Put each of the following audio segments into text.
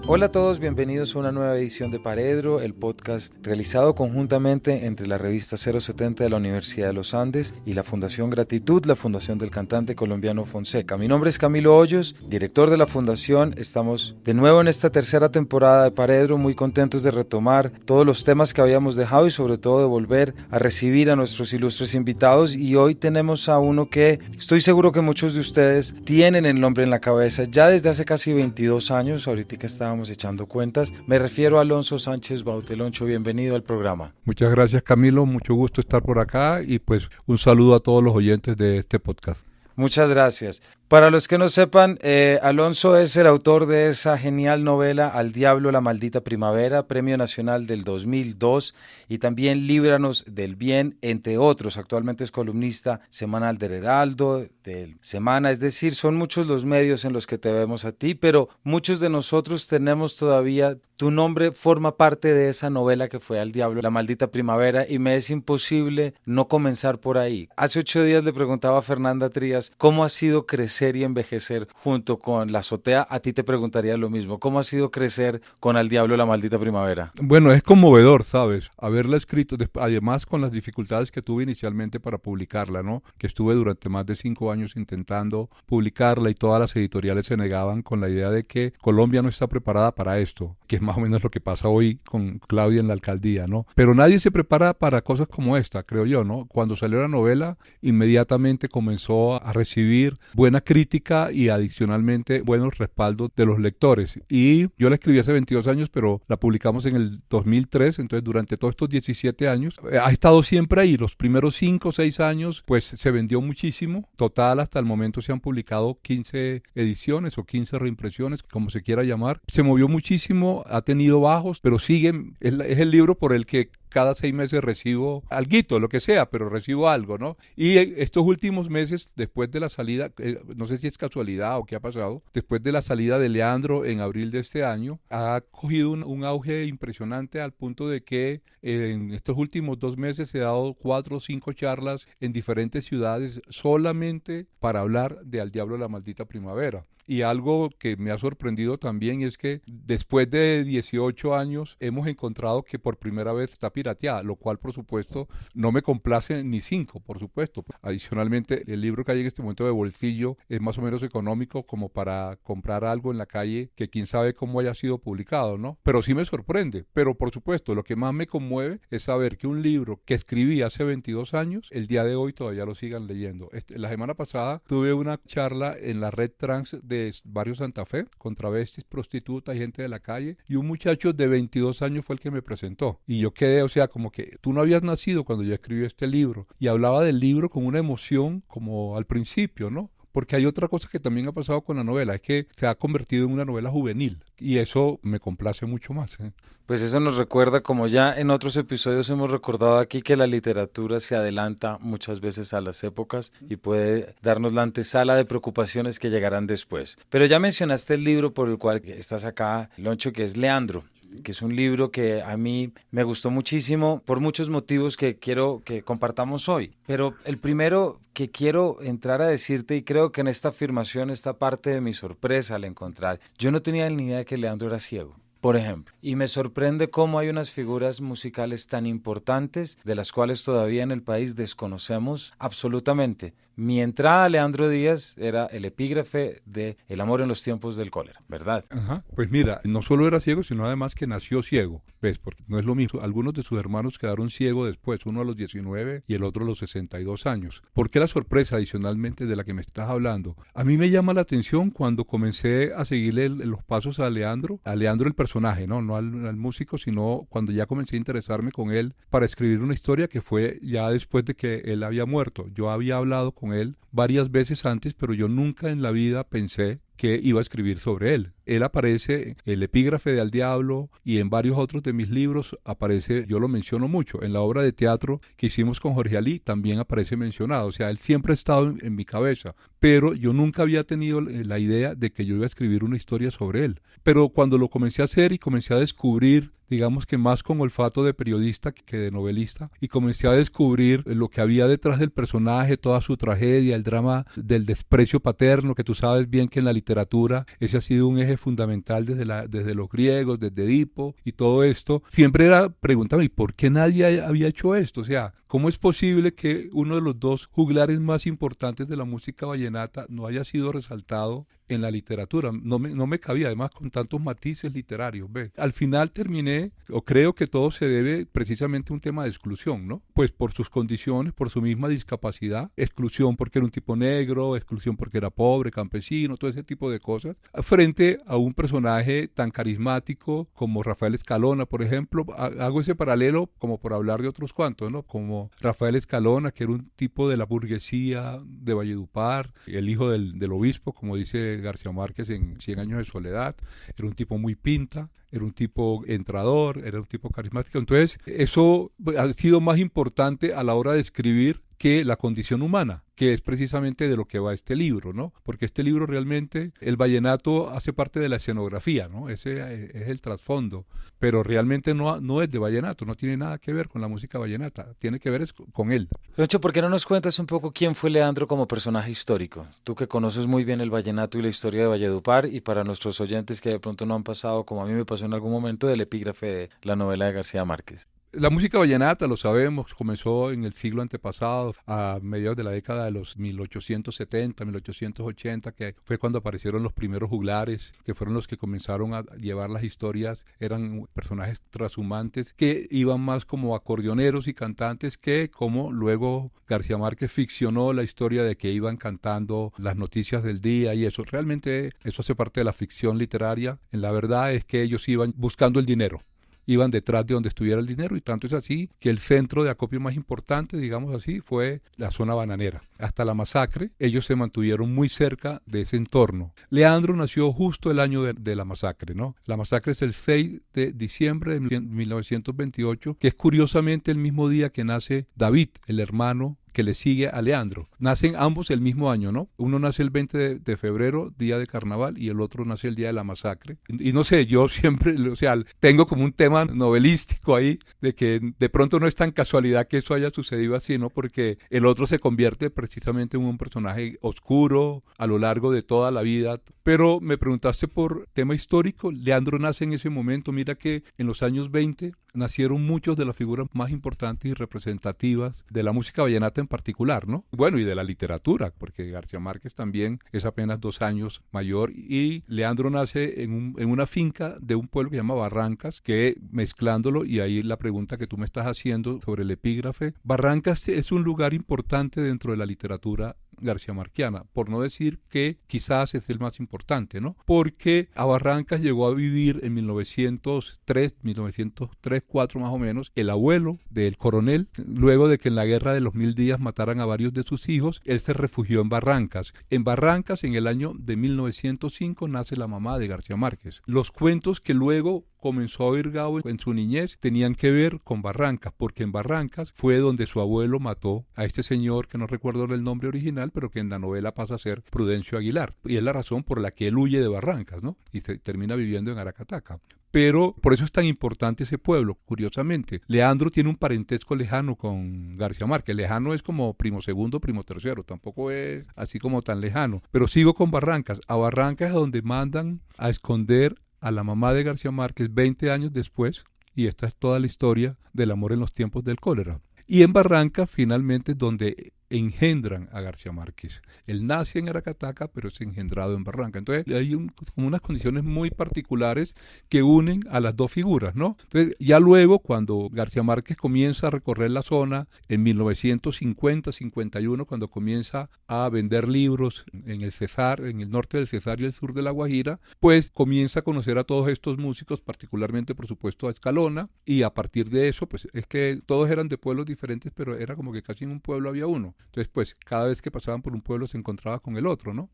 Hola a todos, bienvenidos a una nueva edición de Paredro, el podcast realizado conjuntamente entre la revista 070 de la Universidad de los Andes y la Fundación Gratitud, la fundación del cantante colombiano Fonseca. Mi nombre es Camilo Hoyos, director de la fundación. Estamos de nuevo en esta tercera temporada de Paredro, muy contentos de retomar todos los temas que habíamos dejado y sobre todo de volver a recibir a nuestros ilustres invitados. Y hoy tenemos a uno que estoy seguro que muchos de ustedes tienen el nombre en la cabeza ya desde hace casi 22 años, ahorita que estábamos echando cuentas. Me refiero a Alonso Sánchez Bauteloncho. Bienvenido al programa. Muchas gracias, Camilo, mucho gusto estar por acá y pues un saludo a todos los oyentes de este podcast. Muchas gracias. Para los que no sepan, Alonso es el autor de esa genial novela Al Diablo la Maldita Primavera, Premio Nacional del 2002, y también Líbranos del Bien, entre otros. Actualmente es columnista semanal del Heraldo, del Semana, es decir, son muchos los medios en los que te vemos a ti, pero muchos de nosotros tenemos todavía, tu nombre forma parte de esa novela que fue Al Diablo la Maldita Primavera, y me es imposible no comenzar por ahí. Hace 8 días le preguntaba a Fernanda Trías cómo ha sido crecer y envejecer junto con La Azotea. A ti te preguntaría lo mismo. ¿Cómo ha sido crecer con Al Diablo la Maldita Primavera? Bueno, es conmovedor, ¿sabes? Haberla escrito, además con las dificultades que tuve inicialmente para publicarla, ¿no? Que estuve durante más de 5 años intentando publicarla y todas las editoriales se negaban con la idea de que Colombia no está preparada para esto, que es más o menos lo que pasa hoy con Claudia en la alcaldía, ¿no? Pero nadie se prepara para cosas como esta, creo yo, ¿no? Cuando salió la novela, inmediatamente comenzó a recibir buena crítica y adicionalmente buenos respaldos de los lectores. Y yo la escribí hace 22 años, pero la publicamos en el 2003, entonces durante todos estos 17 años ha estado siempre ahí. Los primeros 5 o 6 años pues se vendió muchísimo. Total, hasta el momento se han publicado 15 ediciones o 15 reimpresiones, como se quiera llamar. Se movió muchísimo, ha tenido bajos, pero sigue, es el libro por el que cada 6 meses recibo alguito, lo que sea, pero recibo algo, ¿no? Y estos últimos meses, después de la salida, no sé si es casualidad o qué ha pasado, después de la salida de Leandro en abril de este año, ha cogido un auge impresionante al punto de que en estos últimos 2 meses he dado 4 o 5 charlas en diferentes ciudades solamente para hablar de Al Diablo la Maldita Primavera. Y algo que me ha sorprendido también es que después de 18 años hemos encontrado que por primera vez está pirateada, lo cual por supuesto no me complace ni 5, por supuesto. Adicionalmente, el libro que hay en este momento de bolsillo es más o menos económico como para comprar algo en la calle que quién sabe cómo haya sido publicado, ¿no? Pero sí me sorprende. Pero por supuesto, lo que más me conmueve es saber que un libro que escribí hace 22 años, el día de hoy todavía lo sigan leyendo. La semana pasada tuve una charla en la red trans de Barrio Santa Fe, con travestis, prostitutas y gente de la calle, y un muchacho de 22 años fue el que me presentó, y yo quedé, o sea, como que tú no habías nacido cuando yo escribí este libro, y hablaba del libro con una emoción como al principio, ¿no? Porque hay otra cosa que también ha pasado con la novela, es que se ha convertido en una novela juvenil, y eso me complace mucho más, ¿eh? Pues eso nos recuerda, como ya en otros episodios hemos recordado aquí, que la literatura se adelanta muchas veces a las épocas y puede darnos la antesala de preocupaciones que llegarán después. Pero ya mencionaste el libro por el cual estás acá, Loncho, que es Leandro, que es un libro que a mí me gustó muchísimo por muchos motivos que quiero que compartamos hoy. Pero el primero que quiero entrar a decirte, y creo que en esta afirmación está parte de mi sorpresa al encontrar, yo no tenía ni idea de que Leandro era ciego, por ejemplo, y me sorprende cómo hay unas figuras musicales tan importantes de las cuales todavía en el país desconocemos absolutamente. Mi entrada a Leandro Díaz era el epígrafe de El amor en los tiempos del cólera, ¿verdad? Ajá. Pues mira, no solo era ciego, sino además que nació ciego, ¿ves? Porque no es lo mismo. Algunos de sus hermanos quedaron ciegos después, uno a los 19 y el otro a los 62 años. ¿Por qué la sorpresa adicionalmente de la que me estás hablando? A mí me llama la atención cuando comencé a seguirle los pasos a Leandro el personaje, no al músico, sino cuando ya comencé a interesarme con él para escribir una historia que fue ya después de que él había muerto. Yo había hablado con él varias veces antes, pero yo nunca en la vida pensé que iba a escribir sobre él. Él aparece, el epígrafe de Al Diablo y en varios otros de mis libros aparece, yo lo menciono mucho, en la obra de teatro que hicimos con Jorge Alí también aparece mencionado, o sea, él siempre ha estado en mi cabeza, pero yo nunca había tenido la idea de que yo iba a escribir una historia sobre él. Pero cuando lo comencé a hacer y comencé a descubrir, digamos que más con olfato de periodista que de novelista, y comencé a descubrir lo que había detrás del personaje, toda su tragedia, el drama del desprecio paterno, que tú sabes bien que en la literatura ese ha sido un eje lenguaje fundamental desde los griegos, desde Edipo y todo esto, siempre era preguntarme, ¿y por qué nadie había hecho esto? O sea, ¿cómo es posible que uno de los dos juglares más importantes de la música vallenata no haya sido resaltado en la literatura? No me cabía, además con tantos matices literarios, ¿ve? Al final terminé, o creo que todo se debe precisamente a un tema de exclusión, ¿no? Pues por sus condiciones, por su misma discapacidad, exclusión porque era un tipo negro, exclusión porque era pobre, campesino, todo ese tipo de cosas, frente a un personaje tan carismático como Rafael Escalona, por ejemplo. Hago ese paralelo como por hablar de otros cuantos, ¿no? Como Rafael Escalona, que era un tipo de la burguesía de Valledupar, el hijo del obispo, como dice García Márquez en Cien años de soledad, era un tipo muy pinta, era un tipo entrador, era un tipo carismático. Entonces, eso ha sido más importante a la hora de escribir que la condición humana, que es precisamente de lo que va este libro, ¿no? Porque este libro realmente, el vallenato hace parte de la escenografía, ¿no? Ese es el trasfondo, pero realmente no es de vallenato, no tiene nada que ver con la música vallenata, tiene que ver con él. Loncho, ¿por qué no nos cuentas un poco quién fue Leandro como personaje histórico? Tú que conoces muy bien el vallenato y la historia de Valledupar, y para nuestros oyentes que de pronto no han pasado, como a mí me pasó en algún momento, del epígrafe de la novela de García Márquez. La música vallenata, lo sabemos, comenzó en el siglo antepasado, a mediados de la década de los 1870, 1880, que fue cuando aparecieron los primeros juglares, que fueron los que comenzaron a llevar las historias. Eran personajes trashumantes que iban más como acordeoneros y cantantes, que como luego García Márquez ficcionó la historia de que iban cantando las noticias del día y eso. Realmente eso hace parte de la ficción literaria. En la verdad es que ellos iban buscando el dinero, iban detrás de donde estuviera el dinero, y tanto es así que el centro de acopio más importante, digamos así, fue la zona bananera. Hasta la masacre, ellos se mantuvieron muy cerca de ese entorno. Leandro nació justo el año de la masacre, ¿no? La masacre es el 6 de diciembre de 1928, que es curiosamente el mismo día que nace David, el hermano que le sigue a Leandro. Nacen ambos el mismo año, ¿no? Uno nace el 20 de febrero, día de carnaval, y el otro nace el día de la masacre. Y no sé, yo siempre, o sea, tengo como un tema novelístico ahí, de que de pronto no es tan casualidad que eso haya sucedido así, ¿no? Porque el otro se convierte precisamente en un personaje oscuro a lo largo de toda la vida. Pero me preguntaste por tema histórico. Leandro nace en ese momento. Mira que en los años 20 nacieron muchos de las figuras más importantes y representativas de la música vallenata en particular, ¿no? Bueno, y de la literatura, porque García Márquez también es apenas 2 años mayor, y Leandro nace en una finca de un pueblo que se llama Barrancas, que mezclándolo, y ahí la pregunta que tú me estás haciendo sobre el epígrafe, Barrancas es un lugar importante dentro de la literatura garciamarquiana, por no decir que quizás es el más importante, ¿no? Porque a Barrancas llegó a vivir en 1903-4 más o menos, el abuelo del coronel. Luego de que en la guerra de los 1000 días mataran a varios de sus hijos, él se refugió en Barrancas. En Barrancas, en el año de 1905, nace la mamá de García Márquez. Los cuentos que luego comenzó a oír Gabo en su niñez tenían que ver con Barrancas, porque en Barrancas fue donde su abuelo mató a este señor, que no recuerdo el nombre original, pero que en la novela pasa a ser Prudencio Aguilar, y es la razón por la que él huye de Barrancas, ¿no? Y termina viviendo en Aracataca. Pero por eso es tan importante ese pueblo, curiosamente. Leandro tiene un parentesco lejano con García Márquez. Lejano es como primo segundo, primo tercero, tampoco es así como tan lejano. Pero sigo con Barrancas. A Barrancas es donde mandan a esconder a la mamá de García Márquez 20 años después, y esta es toda la historia del amor en los tiempos del cólera. Y en Barrancas finalmente es donde engendran a García Márquez. Él nace en Aracataca, pero es engendrado en Barranca. Entonces hay como unas condiciones muy particulares que unen a las dos figuras, ¿no? Entonces ya luego, cuando García Márquez comienza a recorrer la zona en 1950-51, cuando comienza a vender libros en el Cesar, en el norte del Cesar y el sur de La Guajira, pues comienza a conocer a todos estos músicos, particularmente por supuesto a Escalona, y a partir de eso, pues es que todos eran de pueblos diferentes, pero era como que casi en un pueblo había uno. Entonces, pues, cada vez que pasaban por un pueblo se encontraba con el otro, ¿no?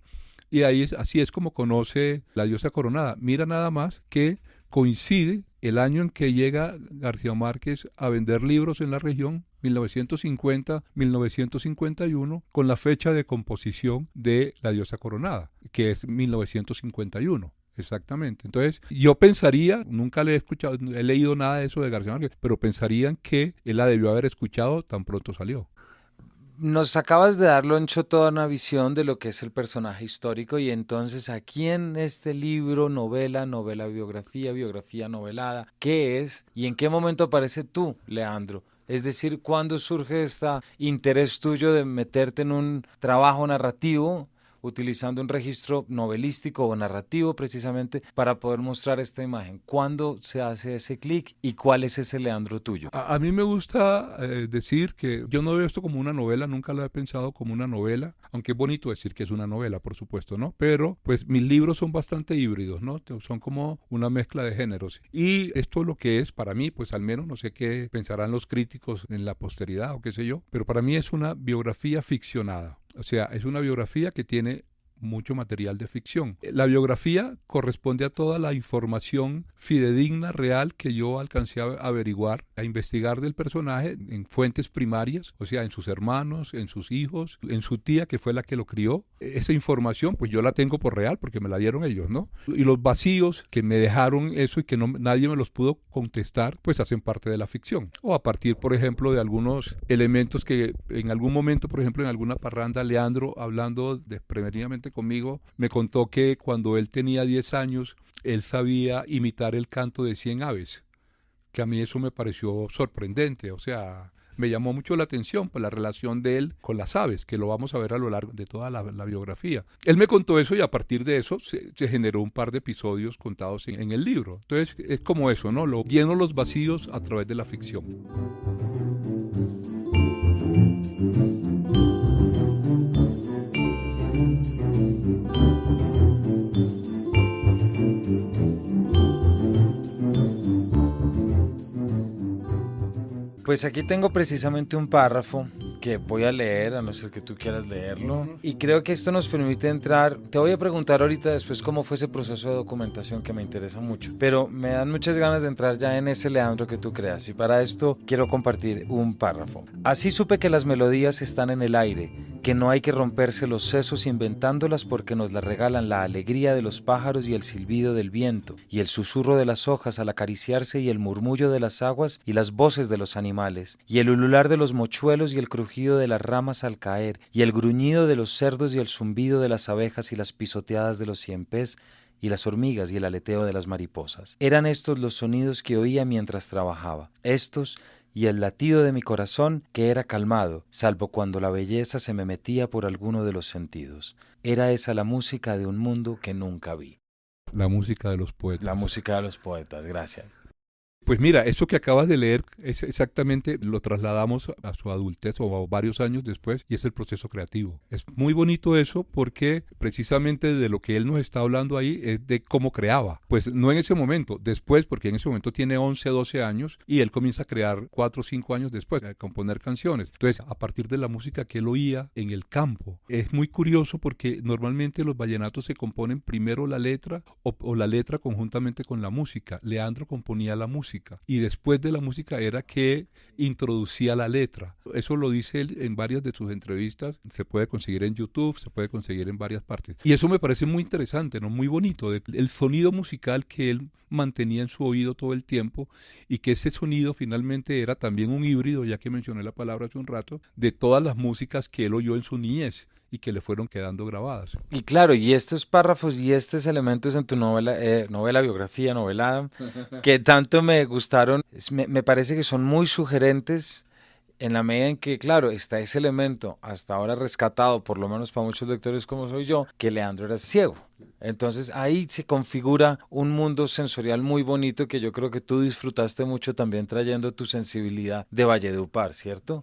Y así es como conoce la diosa coronada. Mira nada más que coincide el año en que llega García Márquez a vender libros en la región, 1950-1951, con la fecha de composición de la diosa coronada, que es 1951. Exactamente. Entonces, yo pensaría, nunca le he escuchado, he leído nada de eso de García Márquez, pero pensarían que él la debió haber escuchado tan pronto salió. Nos acabas de dar, Loncho, toda una visión de lo que es el personaje histórico y entonces aquí en este libro, novela, novela biografía, biografía novelada, ¿qué es y en qué momento aparece tú, Leandro? Es decir, ¿cuándo surge este interés tuyo de meterte en un trabajo narrativo utilizando un registro novelístico o narrativo precisamente para poder mostrar esta imagen? ¿Cuándo se hace ese clic y cuál es ese Leandro tuyo? A mí me gusta decir que yo no veo esto como una novela, nunca lo he pensado como una novela, aunque es bonito decir que es una novela, por supuesto, ¿no? Pero pues mis libros son bastante híbridos, ¿no? Son como una mezcla de géneros. Y esto lo que es para mí, pues al menos no sé qué pensarán los críticos en la posteridad o qué sé yo, pero para mí es una biografía ficcionada. O sea, es una biografía que tiene mucho material de ficción. La biografía corresponde a toda la información fidedigna, real, que yo alcancé a averiguar, a investigar del personaje en fuentes primarias, o sea, en sus hermanos, en sus hijos, en su tía, que fue la que lo crió. Esa información, pues yo la tengo por real, porque me la dieron ellos, ¿no? Y los vacíos que me dejaron eso y que no, nadie me los pudo contestar, pues hacen parte de la ficción. O a partir, por ejemplo, de algunos elementos que en algún momento, por ejemplo, en alguna parranda, Leandro, hablando desprevenidamente conmigo, me contó que cuando él tenía 10 años, él sabía imitar el canto de 100 aves, que a mí eso me pareció sorprendente, o sea, me llamó mucho la atención por la relación de él con las aves, que lo vamos a ver a lo largo de toda la biografía. Él me contó eso y a partir de eso se generó un par de episodios contados en el libro. Entonces es como eso, ¿no? Lo lleno los vacíos a través de la ficción. Pues aquí tengo precisamente un párrafo que voy a leer, a no ser que tú quieras leerlo. Y creo que esto nos permite entrar. Te voy a preguntar ahorita después cómo fue ese proceso de documentación que me interesa mucho. Pero me dan muchas ganas de entrar ya en ese Leandro que tú creas. Y para esto quiero compartir un párrafo. Así supe que las melodías están en el aire, que no hay que romperse los sesos inventándolas porque nos las regalan la alegría de los pájaros y el silbido del viento, y el susurro de las hojas al acariciarse y el murmullo de las aguas y las voces de los animales, y el ulular de los mochuelos y el crujido de las ramas al caer, y el gruñido de los cerdos y el zumbido de las abejas y las pisoteadas de los ciempés y las hormigas y el aleteo de las mariposas. Eran estos los sonidos que oía mientras trabajaba, estos y el latido de mi corazón que era calmado, salvo cuando la belleza se me metía por alguno de los sentidos. Era esa la música de un mundo que nunca vi. La música de los poetas. La música de los poetas, gracias. Pues mira, eso que acabas de leer es exactamente lo trasladamos a su adultez o a varios años después y es el proceso creativo. Es muy bonito eso porque precisamente de lo que él nos está hablando ahí es de cómo creaba. Pues no en ese momento, después, porque en ese momento tiene 11, 12 años y él comienza a crear 4 o 5 años después, a componer canciones. Entonces, a partir de la música que él oía en el campo. Es muy curioso porque normalmente los vallenatos se componen primero la letra o la letra conjuntamente con la música. Leandro componía la música. Y después de la música era que introducía la letra. Eso lo dice él en varias de sus entrevistas. Se puede conseguir en YouTube, se puede conseguir en varias partes. Y eso me parece muy interesante, ¿no? Muy bonito. El sonido musical que él mantenía en su oído todo el tiempo y que ese sonido finalmente era también un híbrido, ya que mencioné la palabra hace un rato, de todas las músicas que él oyó en su niñez y que le fueron quedando grabadas. Y claro, y estos párrafos y estos elementos en tu novela biografía, novelada, que tanto me gustaron, me parece que son muy sugerentes en la medida en que, claro, está ese elemento hasta ahora rescatado, por lo menos para muchos lectores como soy yo, que Leandro era ciego. Entonces ahí se configura un mundo sensorial muy bonito que yo creo que tú disfrutaste mucho también trayendo tu sensibilidad de Valledupar, ¿cierto?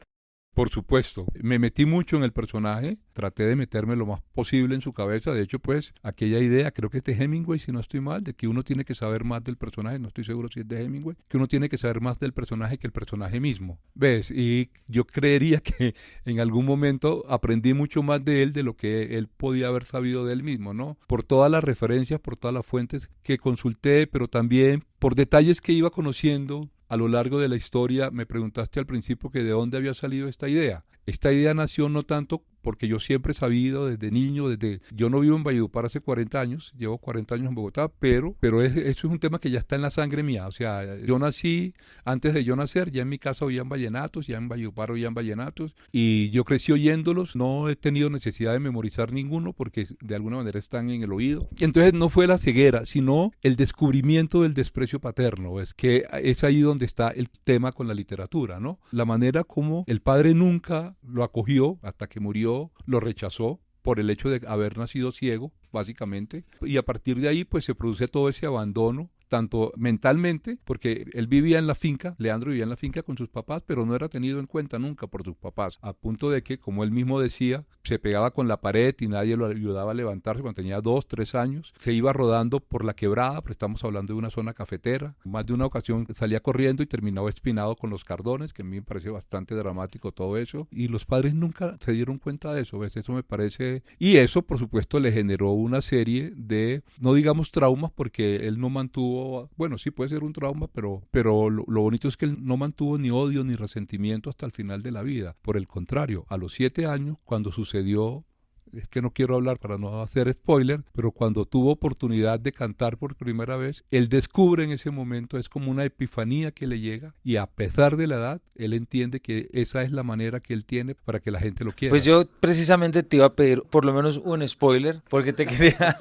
Por supuesto, me metí mucho en el personaje, traté de meterme lo más posible en su cabeza, de hecho pues aquella idea, creo que es de Hemingway si no estoy mal, de que uno tiene que saber más del personaje, no estoy seguro si es de Hemingway, que uno tiene que saber más del personaje que el personaje mismo, ¿ves? Y yo creería que en algún momento aprendí mucho más de él de lo que él podía haber sabido de él mismo, ¿no? Por todas las referencias, por todas las fuentes que consulté, pero también por detalles que iba conociendo. A lo largo de la historia me preguntaste al principio que de dónde había salido esta idea. Esta idea nació no tanto porque yo siempre he sabido desde niño, yo no vivo en Valledupar hace 40 años, llevo 40 años en Bogotá, pero eso es un tema que ya está en la sangre mía. O sea, yo nací, antes de yo nacer, ya en mi casa oían vallenatos, ya en Valledupar oían vallenatos, y yo crecí oyéndolos. No he tenido necesidad de memorizar ninguno porque de alguna manera están en el oído. Entonces no fue la ceguera, sino el descubrimiento del desprecio paterno. ¿Ves? Que es ahí donde está el tema con la literatura, ¿no? La manera como el padre nunca lo acogió hasta que murió, lo rechazó por el hecho de haber nacido ciego, básicamente, y a partir de ahí pues se produce todo ese abandono, tanto mentalmente, porque él vivía en la finca, Leandro vivía en la finca con sus papás, pero no era tenido en cuenta nunca por sus papás, a punto de que, como él mismo decía, se pegaba con la pared y nadie lo ayudaba a levantarse cuando tenía 2, 3 años, se iba rodando por la quebrada, pero estamos hablando de una zona cafetera, más de una ocasión salía corriendo y terminaba espinado con los cardones, que a mí me parece bastante dramático todo eso, y los padres nunca se dieron cuenta de eso, ¿ves? Eso me parece, y eso por supuesto le generó una serie de, no digamos traumas, porque él no mantuvo, bueno, sí puede ser un trauma, pero lo bonito es que él no mantuvo ni odio ni resentimiento hasta el final de la vida. Por el contrario, a los 7 años, cuando sucedió, es que no quiero hablar para no hacer spoiler, pero cuando tuvo oportunidad de cantar por primera vez, él descubre en ese momento, es como una epifanía que le llega, y a pesar de la edad, él entiende que esa es la manera que él tiene para que la gente lo quiera. Pues yo precisamente te iba a pedir por lo menos un spoiler, porque te quería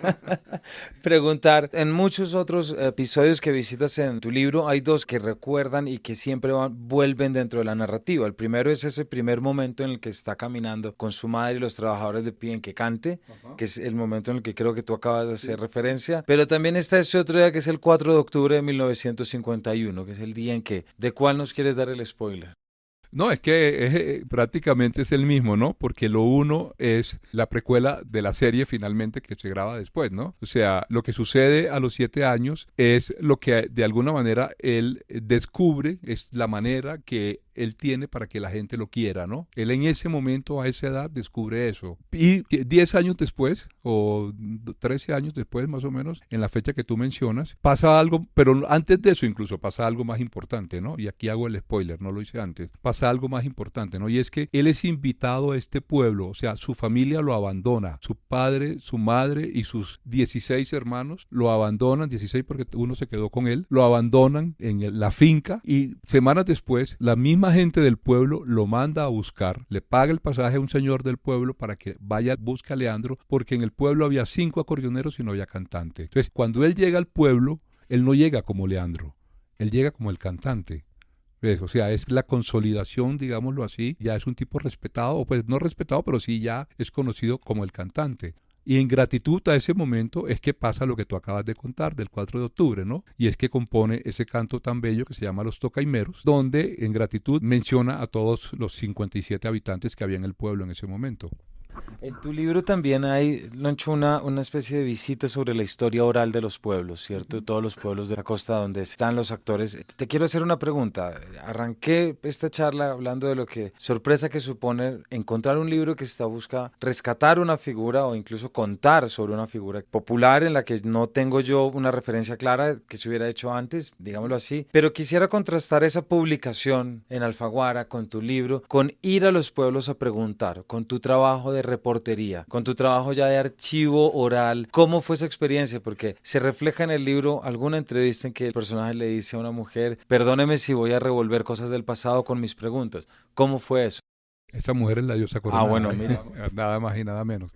preguntar, en muchos otros episodios que visitas en tu libro, hay dos que recuerdan y que siempre vuelven dentro de la narrativa. El primero es ese primer momento en el que está caminando con su madre y los trabajadores de pie en que cante, que es el momento en el que creo que tú acabas de hacer referencia, pero también está ese otro día que es el 4 de octubre de 1951, que es el día en que, ¿de cuál nos quieres dar el spoiler? No, es que prácticamente es el mismo, ¿no? Porque lo uno es la precuela de la serie finalmente que se graba después, ¿no? O sea, lo que sucede a los 7 años es lo que de alguna manera él descubre, es la manera que él tiene para que la gente lo quiera, ¿no? Él en ese momento, a esa edad, descubre eso. Y 10 años después, o 13 años después más o menos, en la fecha que tú mencionas, pasa algo, pero antes de eso incluso pasa algo más importante, ¿no? Y aquí hago el spoiler, no lo hice antes. Pasa algo más importante, ¿no? Y es que él es invitado a este pueblo, o sea, su familia lo abandona, su padre, su madre y sus 16 hermanos lo abandonan, 16 porque uno se quedó con él, lo abandonan en la finca, y semanas después la misma gente del pueblo lo manda a buscar, le paga el pasaje a un señor del pueblo para que vaya, busque a Leandro, porque en el pueblo había 5 acordeoneros y no había cantante. Entonces, cuando él llega al pueblo, él no llega como Leandro, él llega como el cantante. ¿Ves? O sea, es la consolidación, digámoslo así, ya es un tipo respetado, o pues no respetado, pero sí ya es conocido como el cantante. Y en gratitud a ese momento es que pasa lo que tú acabas de contar del 4 de octubre, ¿no? Y es que compone ese canto tan bello que se llama Los Tocaimeros, donde en gratitud menciona a todos los 57 habitantes que había en el pueblo en ese momento. En tu libro también hay, Loncho, una especie de visita sobre la historia oral de los pueblos, ¿cierto? Todos los pueblos de la costa donde están los actores. Te quiero hacer una pregunta. Arranqué esta charla hablando de lo que sorpresa que supone encontrar un libro que busca rescatar una figura o incluso contar sobre una figura popular en la que no tengo yo una referencia clara que se hubiera hecho antes, digámoslo así. Pero quisiera contrastar esa publicación en Alfaguara con tu libro, con ir a los pueblos a preguntar, con tu trabajo de reportería, con tu trabajo ya de archivo oral. ¿Cómo fue esa experiencia? Porque se refleja en el libro alguna entrevista en que el personaje le dice a una mujer, perdóneme si voy a revolver cosas del pasado con mis preguntas. ¿Cómo fue eso? Esa mujer es la diosa coronada. Ah, bueno, mira. Nada más y nada menos.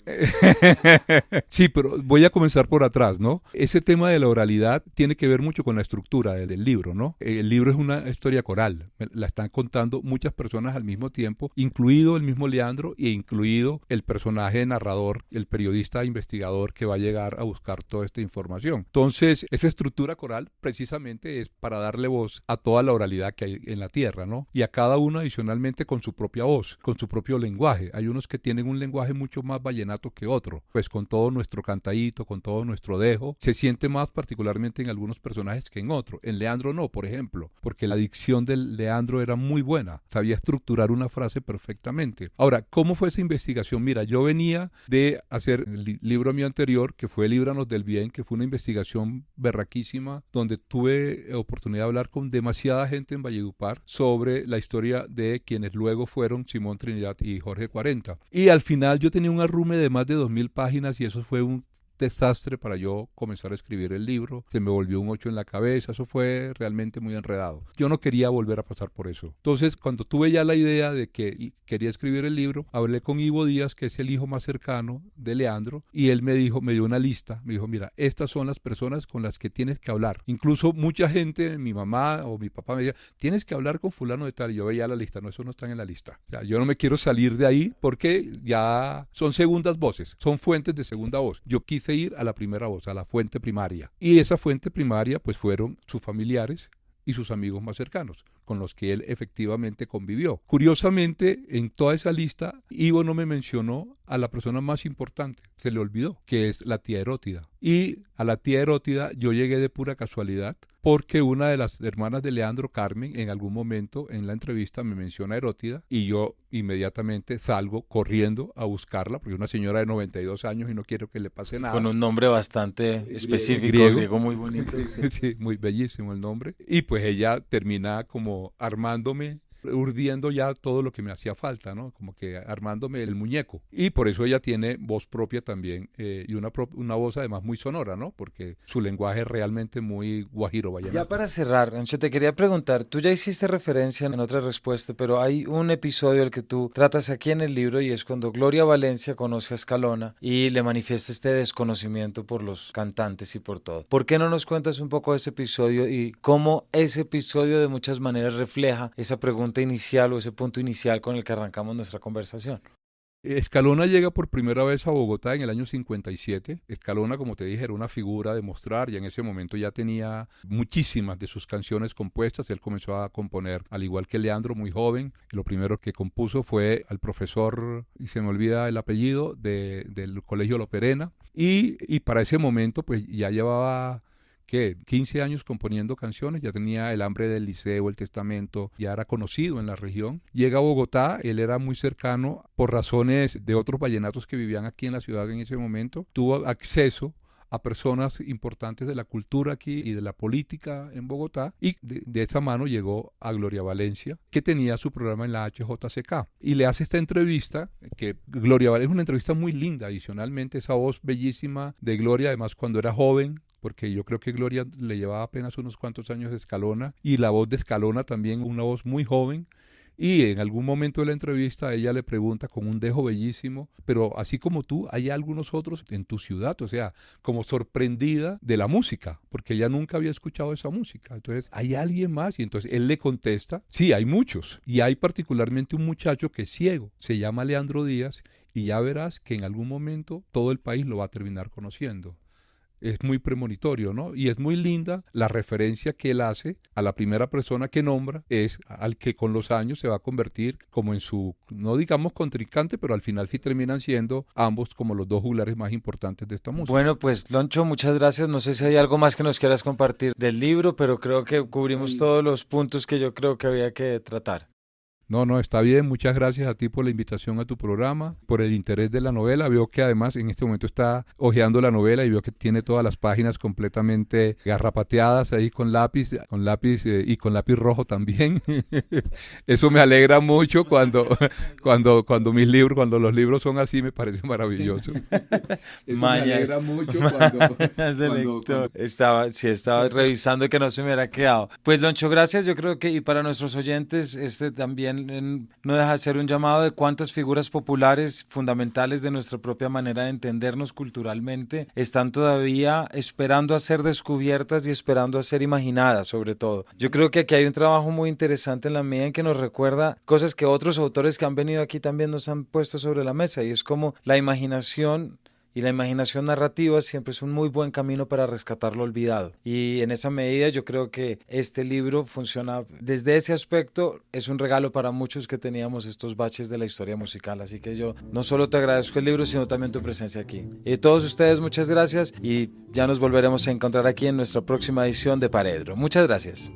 Sí, pero voy a comenzar por atrás, ¿no? Ese tema de la oralidad tiene que ver mucho con la estructura del libro, ¿no? El libro es una historia coral. La están contando muchas personas al mismo tiempo, incluido el mismo Leandro e incluido el personaje narrador, el periodista investigador que va a llegar a buscar toda esta información. Entonces, esa estructura coral precisamente es para darle voz a toda la oralidad que hay en la tierra, ¿no? Y a cada uno adicionalmente con su propia voz, con su propio lenguaje. Hay unos que tienen un lenguaje mucho más vallenato que otro, pues con todo nuestro cantadito, con todo nuestro dejo, se siente más particularmente en algunos personajes que en otros. En Leandro no, por ejemplo, porque la dicción de Leandro era muy buena, sabía estructurar una frase perfectamente. Ahora, ¿cómo fue esa investigación? Mira, yo venía de hacer el libro mío anterior, que fue Líbranos del Bien, que fue una investigación berraquísima, donde tuve oportunidad de hablar con demasiada gente en Valledupar sobre la historia de quienes luego fueron Simón Simón Trinidad y Jorge 40. Y al final yo tenía un arrume de más de 2000 páginas y eso fue un desastre para yo comenzar a escribir el libro. Se me volvió un 8 en la cabeza, eso fue realmente muy enredado. Yo no quería volver a pasar por eso. Entonces, cuando tuve ya la idea de que quería escribir el libro, hablé con Ivo Díaz, que es el hijo más cercano de Leandro, y él me dio una lista, me dijo, mira, estas son las personas con las que tienes que hablar. Incluso mucha gente, mi mamá o mi papá me decía, tienes que hablar con fulano de tal, y yo veía la lista, no, eso no está en la lista. O sea, yo no me quiero salir de ahí porque ya son segundas voces, son fuentes de segunda voz. Yo quise ir a la primera voz, a la fuente primaria. Y esa fuente primaria pues fueron sus familiares y sus amigos más cercanos, con los que él efectivamente convivió. Curiosamente, en toda esa lista, Ivo no me mencionó a la persona más importante, se le olvidó, que es la tía Herótida. Y a la tía Herótida yo llegué de pura casualidad, porque una de las hermanas de Leandro, Carmen, en algún momento en la entrevista me menciona a Herótida y yo inmediatamente salgo corriendo a buscarla, porque es una señora de 92 años y no quiero que le pase nada. Con un nombre bastante específico, griego muy bonito. Sí, muy bellísimo el nombre. Y pues ella termina como armándome, urdiendo ya todo lo que me hacía falta, ¿no? Como que armándome el muñeco. Y por eso ella tiene voz propia también, y una voz además muy sonora, ¿no? Porque su lenguaje es realmente muy guajiro vallenato. Ya para cerrar, Ancho, te quería preguntar, tú ya hiciste referencia en otra respuesta, pero hay un episodio al que tú tratas aquí en el libro y es cuando Gloria Valencia conoce a Escalona y le manifiesta este desconocimiento por los cantantes y por todo. ¿Por qué no nos cuentas un poco de ese episodio y cómo ese episodio de muchas maneras refleja esa pregunta inicial o ese punto inicial con el que arrancamos nuestra conversación? Escalona llega por primera vez a Bogotá en el año 57. Escalona, como te dije, era una figura de mostrar y en ese momento ya tenía muchísimas de sus canciones compuestas. Él comenzó a componer, al igual que Leandro, muy joven. Y lo primero que compuso fue al profesor, y se me olvida el apellido, del Colegio La Perena. Y para ese momento pues ya llevaba 15 años componiendo canciones, ya tenía El hambre del Liceo, El Testamento, ya era conocido en la región. Llega a Bogotá, él era muy cercano por razones de otros vallenatos que vivían aquí en la ciudad en ese momento, tuvo acceso a personas importantes de la cultura aquí y de la política en Bogotá, y de esa mano llegó a Gloria Valencia, que tenía su programa en la HJCK, y le hace esta entrevista, que Gloria Valencia es una entrevista muy linda, adicionalmente esa voz bellísima de Gloria, además cuando era joven, porque yo creo que Gloria le llevaba apenas unos cuantos años de Escalona, y la voz de Escalona también, una voz muy joven. Y en algún momento de la entrevista ella le pregunta con un dejo bellísimo, pero así como tú, ¿hay algunos otros en tu ciudad? O sea, como sorprendida de la música, porque ella nunca había escuchado esa música. Entonces, ¿hay alguien más? Y entonces él le contesta, sí, hay muchos. Y hay particularmente un muchacho que es ciego, se llama Leandro Díaz, y ya verás que en algún momento todo el país lo va a terminar conociendo. Es muy premonitorio, ¿no? Y es muy linda la referencia que él hace a la primera persona que nombra, es al que con los años se va a convertir como en su, no digamos contrincante, pero al final sí terminan siendo ambos como los dos juglares más importantes de esta música. Bueno, pues Loncho, muchas gracias. No sé si hay algo más que nos quieras compartir del libro, pero creo que cubrimos todos los puntos que yo creo que había que tratar. No, está bien. Muchas gracias a ti por la invitación a tu programa, por el interés de la novela. Veo que además en este momento está hojeando la novela y veo que tiene todas las páginas completamente garrapateadas ahí con lápiz y con lápiz rojo también. Eso me alegra mucho cuando los libros son así, me parece maravilloso. Eso me alegra mucho cuando estaba revisando que no se me hubiera quedado. Pues Loncho, gracias. Yo creo que y para nuestros oyentes también no deja de ser un llamado de cuántas figuras populares fundamentales de nuestra propia manera de entendernos culturalmente están todavía esperando a ser descubiertas y esperando a ser imaginadas, sobre todo. Yo creo que aquí hay un trabajo muy interesante en la medida en que nos recuerda cosas que otros autores que han venido aquí también nos han puesto sobre la mesa, y es como la imaginación. Y la imaginación narrativa siempre es un muy buen camino para rescatar lo olvidado. Y en esa medida yo creo que este libro funciona desde ese aspecto. Es un regalo para muchos que teníamos estos baches de la historia musical. Así que yo no solo te agradezco el libro, sino también tu presencia aquí. Y a todos ustedes, muchas gracias. Y ya nos volveremos a encontrar aquí en nuestra próxima edición de Paredro. Muchas gracias.